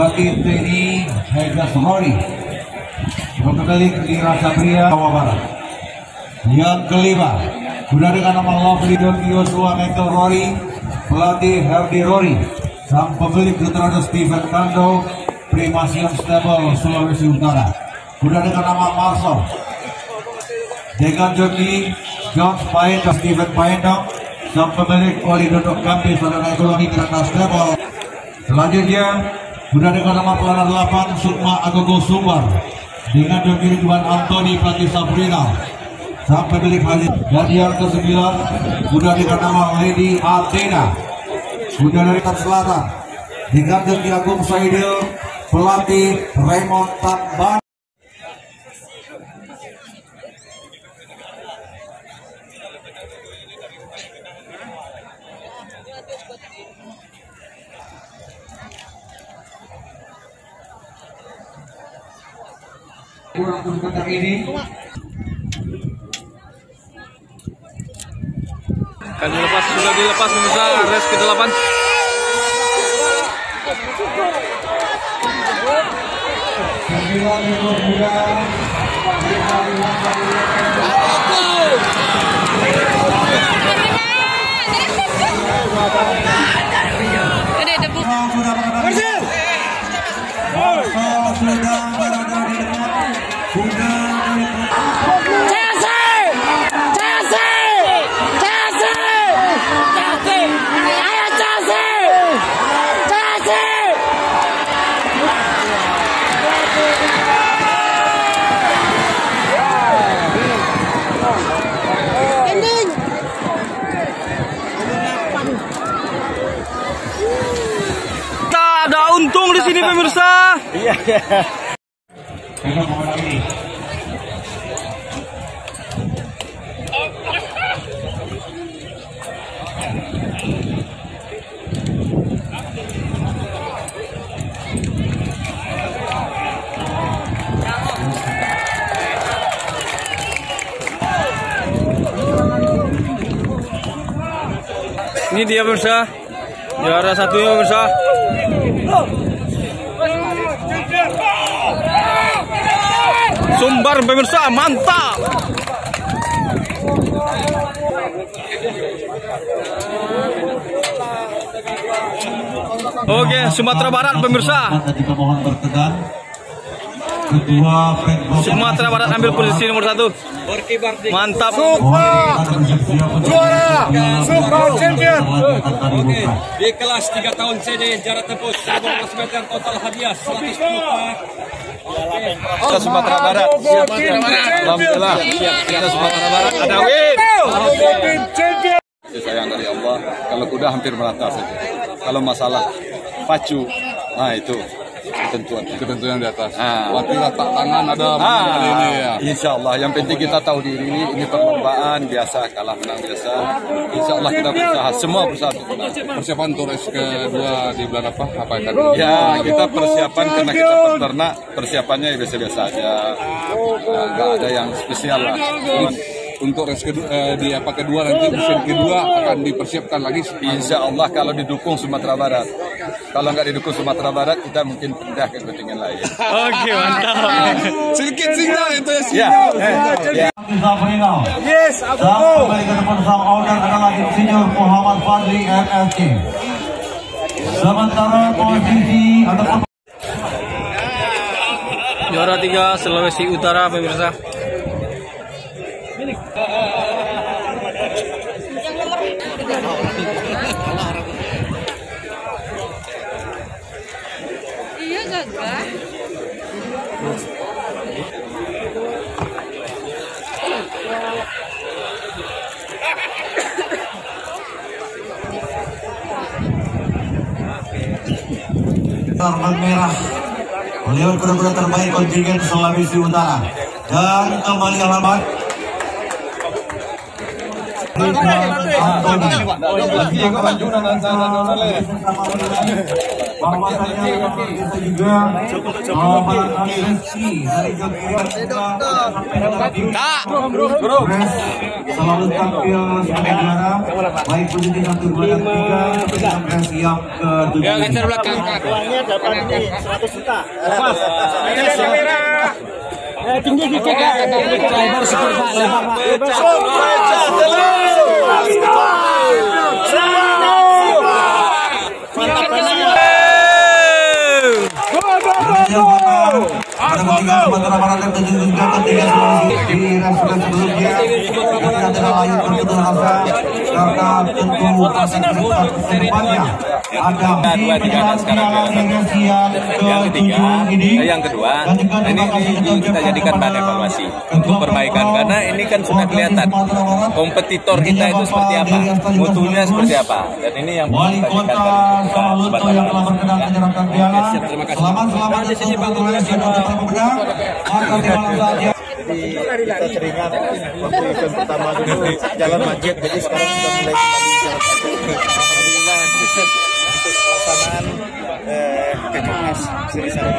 pelatih TNI Hegas Rory. Kembali ke Rasabria Jawa Barat. Yang kelima, sudah dengan nama Lovely Don Yosua Michael Rory, pelatih Herdi Rory. Sang pemilik keterangan Steven Kando, Primasium Stable Sulawesi Utara. Sudah dengan nama Marcel. Dengan joki John Paendong, Steven Paendong, sang pemilik Oli Dodok Kampi, saudara ekonomi Kerana Stable. Selanjutnya, sudah dengan nama pelana 8 Sukma Agogo Sumber. Dengan joki Ridwan Antoni, pelatih Sabrina. Sang pemilik Haji. Dan yang ke-9, sudah dengan nama Lady Athena. Sudah dari Selatan. Dengan joki Agung Saidil, pelatih Raymond Tamban. Kurang untuk ini. Kali lepas sudah dilepas pemirsa, res ke-8. Ada untung di sini pemirsa. Iya. Ini dia pemirsa, juara satunya pemirsa. Sumbar pemirsa, mantap. Oke, Sumatera Barat pemirsa. Sumatera Barat ambil posisi nomor 1. Mantap. Juara Super Champion. Oke, di kelas 3 tahun CD jarak tempuh 15 meter, total hadiah 100 juta. Kita Sumatera Barat. Alhamdulillah. Kita Sumatera Barat ada win. Sayang dari Allah. Kalau kuda hampir merata saja. Kalau masalah pacu, nah itu ketentuan di atas. Waktu letak tangan ada ini ya. Insya Allah. Yang penting kita tahu diri. Ini perlombaan biasa, kalah menang biasa. Insya Allah kita berusaha, semua berusaha untuk menang. Persiapan untuk race kedua di bulan apa? Apa yang tadi? Ya, kita persiapan karena kita peternak, persiapannya biasa-biasa aja. Nggak ada yang spesial lah. Untuk race kedua nanti musim kedua akan dipersiapkan lagi. Insya Allah kalau didukung Sumatera Barat. Kalau nggak didukung Sumatera Barat, kita mungkin pindah ke kontingen lain. Oke, mantap. Sedikit sinyal itu ya. Yes, aku kembali ke depan sang owner adalah Insinyur Muhammad Fadli MSC. Sementara posisi ataupun juara 3 Sulawesi Utara pemirsa. Iya gagah. Sarman merah beliau kuda-kuda terbaik kontingen Sulawesi Utara dan kembali alamat bahwasanya kita juga barangkali rezeki dari selalu tampil sebagai juara baik posisi 1, 2, dan 3 sampai siap ke 7. Kancar belakang. Uangnya dapat ini 100 juta. Lepas. Tinggi dikit ya. Lebar seperti Pak. Lebar yang kedua, ini kita jadikan bahan evaluasi untuk perbaikan karena ini kan sudah kelihatan kompetitor kita itu seperti apa, mutunya seperti apa, dan ini yang Wali Kota Samaluto yang telah berkenan menyerahkan piala. Selamat di sini Pak Tulis yang sudah pemenang. Maka di malam saja. kita teringat waktu event pertama dulu jalan macet, jadi sekarang sudah mulai kembali jalan macet. Alhamdulillah sukses untuk pelaksanaan PKS Seri Sari.